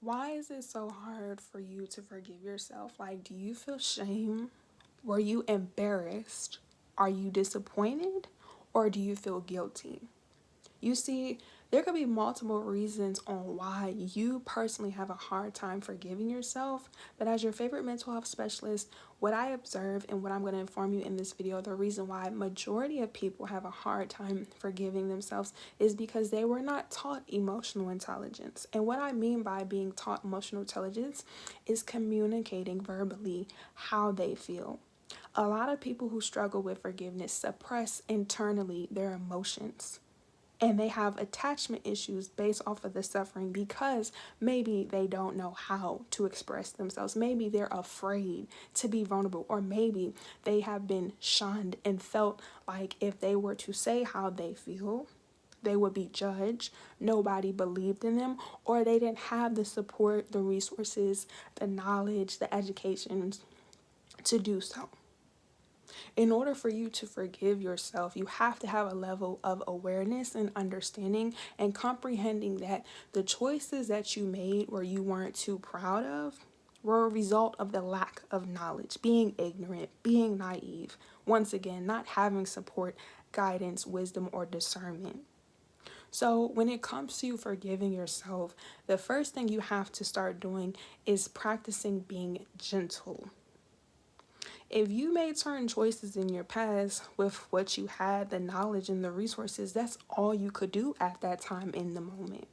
Why is it so hard for you to forgive yourself? Like, do you feel shame? Were you embarrassed? Are you disappointed? Or do you feel guilty? You see, there could be multiple reasons on why you personally have a hard time forgiving yourself, but as your favorite mental health specialist, what I observe and what I'm going to inform you in this video, the reason why majority of people have a hard time forgiving themselves is because they were not taught emotional intelligence. And what I mean by being taught emotional intelligence is communicating verbally how they feel. A lot of people who struggle with forgiveness suppress internally their emotions, and they have attachment issues based off of the suffering because maybe they don't know how to express themselves. Maybe they're afraid to be vulnerable, or maybe they have been shunned and felt like if they were to say how they feel, they would be judged, nobody believed in them, or they didn't have the support, the resources, the knowledge, the education to do so. In order for you to forgive yourself, you have to have a level of awareness and understanding and comprehending that the choices that you made where you weren't too proud of were a result of the lack of knowledge, being ignorant, being naive, once again, not having support, guidance, wisdom, or discernment. So, when it comes to you forgiving yourself, the first thing you have to start doing is practicing being gentle. If you made certain choices in your past with what you had, the knowledge and the resources, that's all you could do at that time in the moment.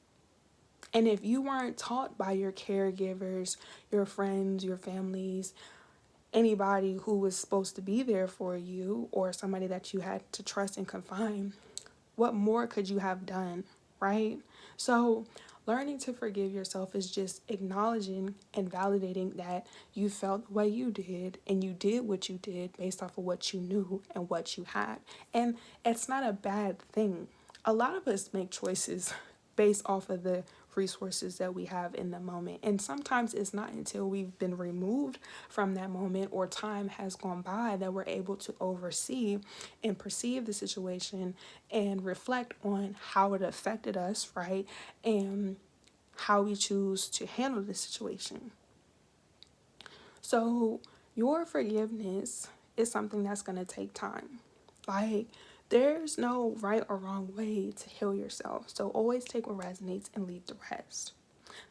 And if you weren't taught by your caregivers, your friends, your families, anybody who was supposed to be there for you, or somebody that you had to trust and confide, what more could you have done, right? So, learning to forgive yourself is just acknowledging and validating that you felt the way you did and you did what you did based off of what you knew and what you had. And it's not a bad thing. A lot of us make choices based off of the resources that we have in the moment. And sometimes it's not until we've been removed from that moment or time has gone by that we're able to oversee and perceive the situation and reflect on how it affected us, right? And how we choose to handle the situation. So, your forgiveness is something that's going to take time. Like, there's no right or wrong way to heal yourself. So, always take what resonates and leave the rest.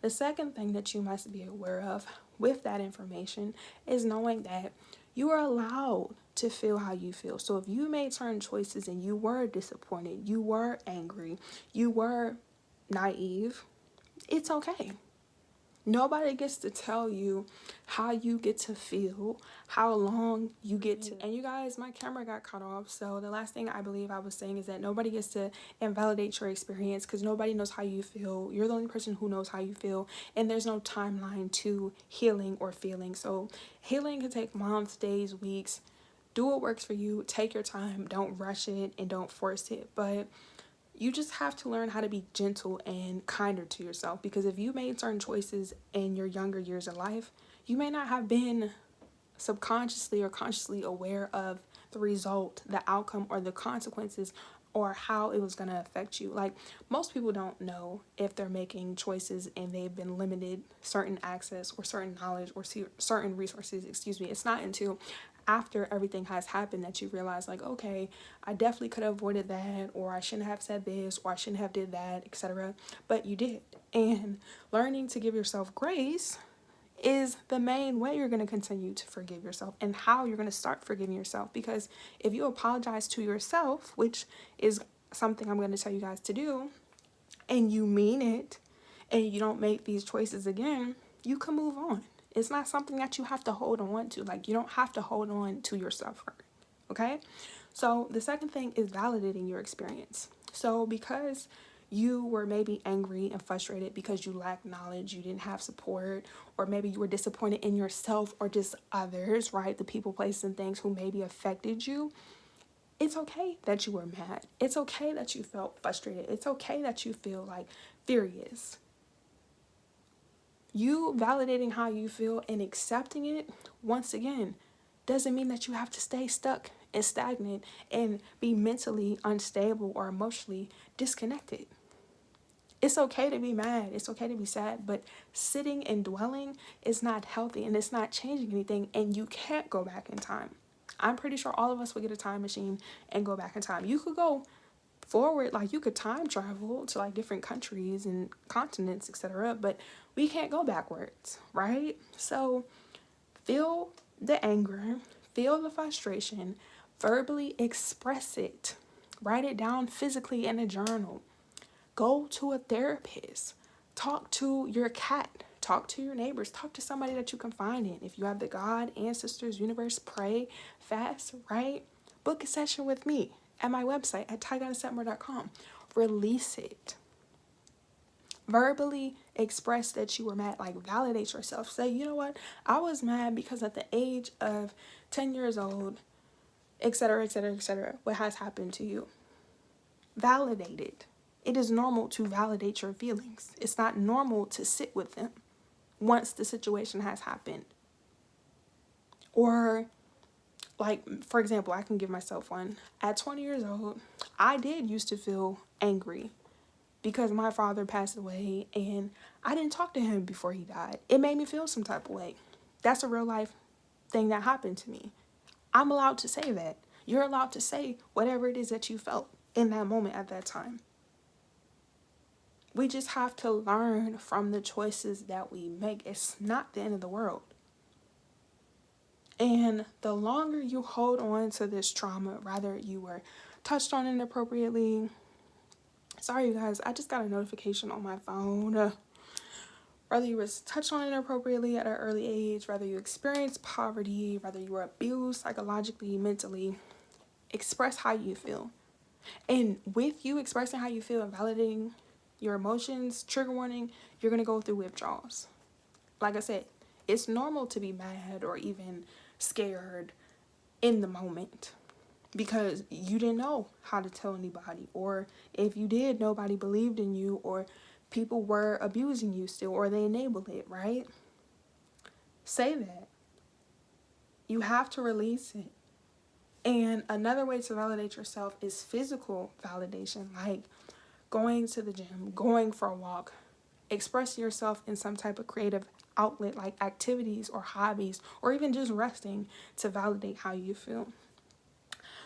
The second thing that you must be aware of with that information is knowing that you are allowed to feel how you feel. So, if you made certain choices and you were disappointed, you were angry, you were naive, it's okay. Nobody gets to tell you how you get to feel, how long you get to. And you guys, my camera got cut off. So the last thing I believe I was saying is that nobody gets to invalidate your experience because nobody knows how you feel. You're the only person who knows how you feel. And there's no timeline to healing or feeling. So healing can take months, days, weeks. Do what works for you. Take your time. Don't rush it and don't force it. But you just have to learn how to be gentle and kinder to yourself, because if you made certain choices in your younger years of life, you may not have been subconsciously or consciously aware of the result, the outcome, or the consequences, or how it was going to affect you. Like, most people don't know if they're making choices and they've been limited certain access or certain knowledge or certain resources, It's not until after everything has happened that you realize, like, okay, I definitely could have avoided that, or I shouldn't have said this, or I shouldn't have did that, etc. But you did. And learning to give yourself grace is the main way you're going to continue to forgive yourself, and how you're going to start forgiving yourself. Because if you apologize to yourself, which is something I'm going to tell you guys to do, and you mean it, and you don't make these choices again, you can move on. It's not something that you have to hold on to. Like, you don't have to hold on to your suffering. Okay? So the second thing is validating your experience. So because you were maybe angry and frustrated because you lacked knowledge, you didn't have support, or maybe you were disappointed in yourself or just others, right? The people, places, and things who maybe affected you. It's okay that you were mad. It's okay that you felt frustrated. It's okay that you feel like furious. You validating how you feel and accepting it, once again, doesn't mean that you have to stay stuck and stagnant and be mentally unstable or emotionally disconnected. It's okay to be mad. It's okay to be sad. But sitting and dwelling is not healthy, and it's not changing anything. And you can't go back in time. I'm pretty sure all of us would get a time machine and go back in time. You could go forward, like you could time travel to like different countries and continents, etc. But we can't go backwards, right? So feel the anger, feel the frustration, verbally express it, write it down physically in a journal, go to a therapist, talk to your cat, talk to your neighbors, talk to somebody that you can find in. If you have the God, ancestors, universe, pray, fast, right? Book a session with me at my website at tygoddesssetmore.com. Release it. Verbally express that you were mad, like validate yourself. Say, you know what? I was mad because at the age of 10 years old, etc., etc., etc., what has happened to you. Validate it. It is normal to validate your feelings. It's not normal to sit with them once the situation has happened. Or, like, for example, I can give myself one. At 20 years old, I did used to feel angry because my father passed away and I didn't talk to him before he died. It made me feel some type of way. That's a real life thing that happened to me. I'm allowed to say that. You're allowed to say whatever it is that you felt in that moment at that time. We just have to learn from the choices that we make. It's not the end of the world. And the longer you hold on to this trauma, rather you were touched on inappropriately. Sorry, you guys, I just got a notification on my phone. Whether you was touched on inappropriately at an early age, whether you experienced poverty, whether you were abused psychologically, mentally, express how you feel. And with you expressing how you feel and validating your emotions, trigger warning, you're going to go through withdrawals. Like I said, it's normal to be mad or even scared in the moment because you didn't know how to tell anybody, or if you did, nobody believed in you, or people were abusing you still, or they enabled it, right? Say that. You have to release it. And another way to validate yourself is physical validation, like going to the gym, going for a walk, expressing yourself in some type of creative outlet like activities or hobbies, or even just resting to validate how you feel.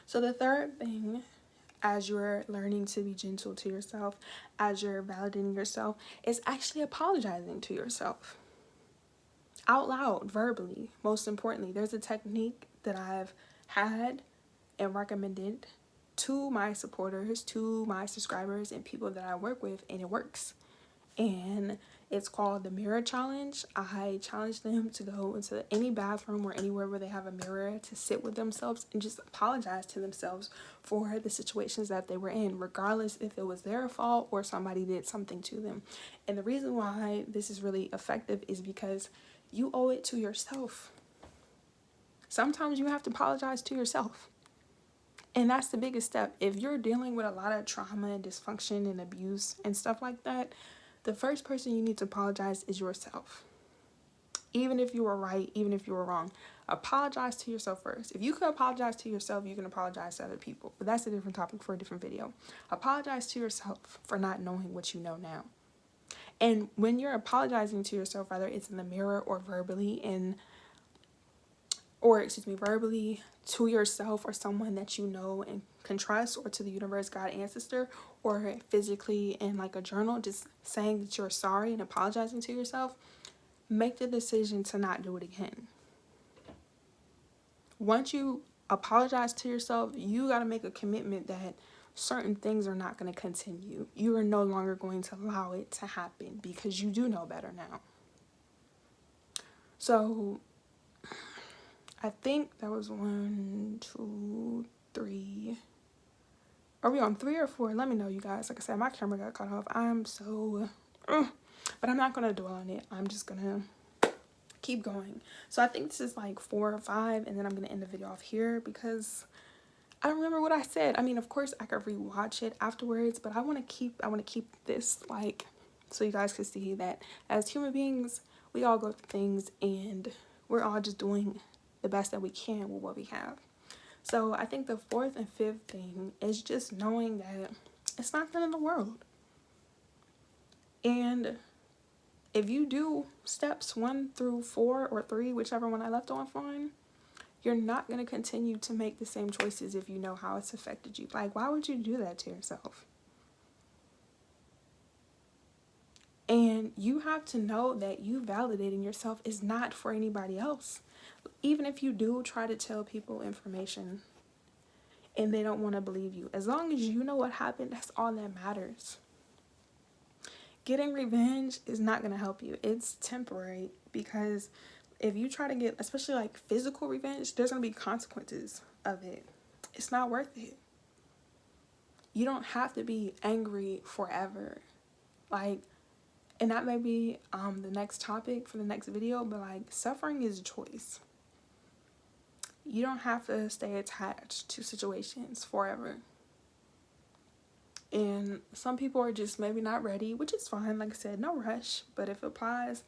So the third thing, as you're learning to be gentle to yourself, as you're validating yourself, is actually apologizing to yourself. Out loud, verbally, most importantly. There's a technique that I've had and recommended to my supporters, to my subscribers, and people that I work with, and it works. And it's called the mirror challenge. I challenge them to go into any bathroom or anywhere where they have a mirror to sit with themselves and just apologize to themselves for the situations that they were in, regardless if it was their fault or somebody did something to them. And the reason why this is really effective is because you owe it to yourself. Sometimes you have to apologize to yourself. And that's the biggest step. If you're dealing with a lot of trauma and dysfunction and abuse and stuff like that, the first person you need to apologize is yourself. Even if you were right, even if you were wrong, apologize to yourself first. If you can apologize to yourself, you can apologize to other people. But that's a different topic for a different video. Apologize to yourself for not knowing what you know now. And when you're apologizing to yourself, whether it's in the mirror or verbally, verbally to yourself or someone that you know and can trust, or to the universe, God, ancestor, or physically in like a journal, just saying that you're sorry and apologizing to yourself, make the decision to not do it again. Once you apologize to yourself, you got to make a commitment that certain things are not going to continue. You are no longer going to allow it to happen because you do know better now. So I think that was 1, 2, 3. Are we on 3 or 4? Let me know, you guys. Like I said, my camera got cut off. I'm so... but I'm not going to dwell on it. I'm just going to keep going. So I think this is like 4 or 5. And then I'm going to end the video off here because I don't remember what I said. I mean, of course, I could rewatch it afterwards. But I want to keep this like so you guys can see that as human beings, we all go through things. And we're all just doing the best that we can with what we have. So I think the 4th and 5th thing is just knowing that it's not the end of the world. And if you do steps 1 through 4 or 3, whichever one I left off on, you're not going to continue to make the same choices if you know how it's affected you. Like, why would you do that to yourself? And you have to know that you validating yourself is not for anybody else. Even if you do try to tell people information and they don't want to believe you, as long as you know what happened, that's all that matters. Getting revenge is not going to help you. It's temporary, because if you try to get, especially like physical revenge, there's going to be consequences of it. It's not worth it. You don't have to be angry forever. Like, and that may be the next topic for the next video, but like, suffering is a choice. You don't have to stay attached to situations forever. And some people are just maybe not ready, which is fine. Like I said, no rush. But if it applies,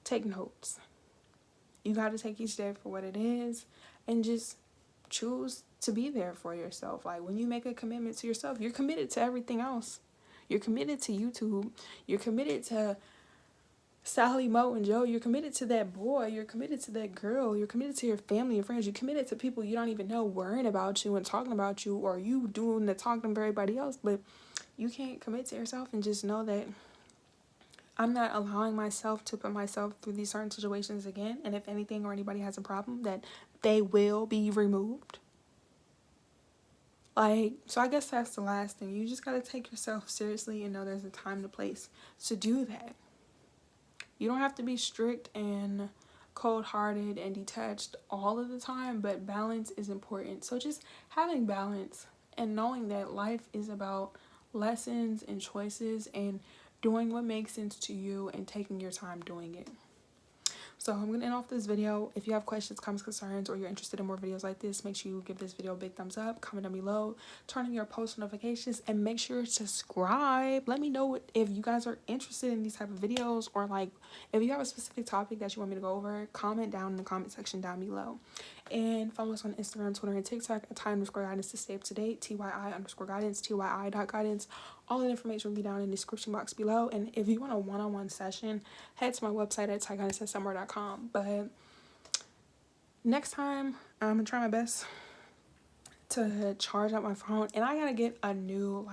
take notes. You got to take each day for what it is and just choose to be there for yourself. Like, when you make a commitment to yourself, you're committed to everything else. You're committed to YouTube. You're committed to Sally, Mo, and Joe. You're committed to that boy. You're committed to that girl. You're committed to your family and friends. You're committed to people you don't even know worrying about you and talking about you, or you doing the talking for everybody else. But you can't commit to yourself and just know that I'm not allowing myself to put myself through these certain situations again. And if anything or anybody has a problem, that they will be removed. Like, so I guess that's the last thing. You just got to take yourself seriously and know there's a time and a place to do that. You don't have to be strict and cold-hearted and detached all of the time, but balance is important. So just having balance and knowing that life is about lessons and choices and doing what makes sense to you and taking your time doing it. So I'm going to end off this video. If you have questions, comments, concerns, or you're interested in more videos like this, make sure you give this video a big thumbs up, comment down below, turn on your post notifications, and make sure to subscribe. Let me know if you guys are interested in these type of videos, or like if you have a specific topic that you want me to go over, comment down in the comment section down below. And follow us on Instagram, Twitter, and TikTok at _guidance to stay up to date. TYI_guidance, TYI.guidance. All the information will be down in the description box below. And if you want a one-on-one session, head to my website at tyguidance.somewhere.com. But next time, I'm gonna try my best to charge up my phone, and I gotta get a new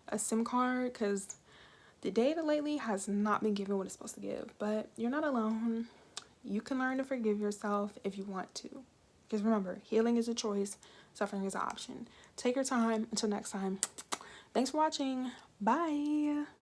a SIM card, because the data lately has not been giving what it's supposed to give. But you're not alone. You can learn to forgive yourself if you want to. Because remember, healing is a choice, suffering is an option. Take your time. Until next time, thanks for watching. Bye.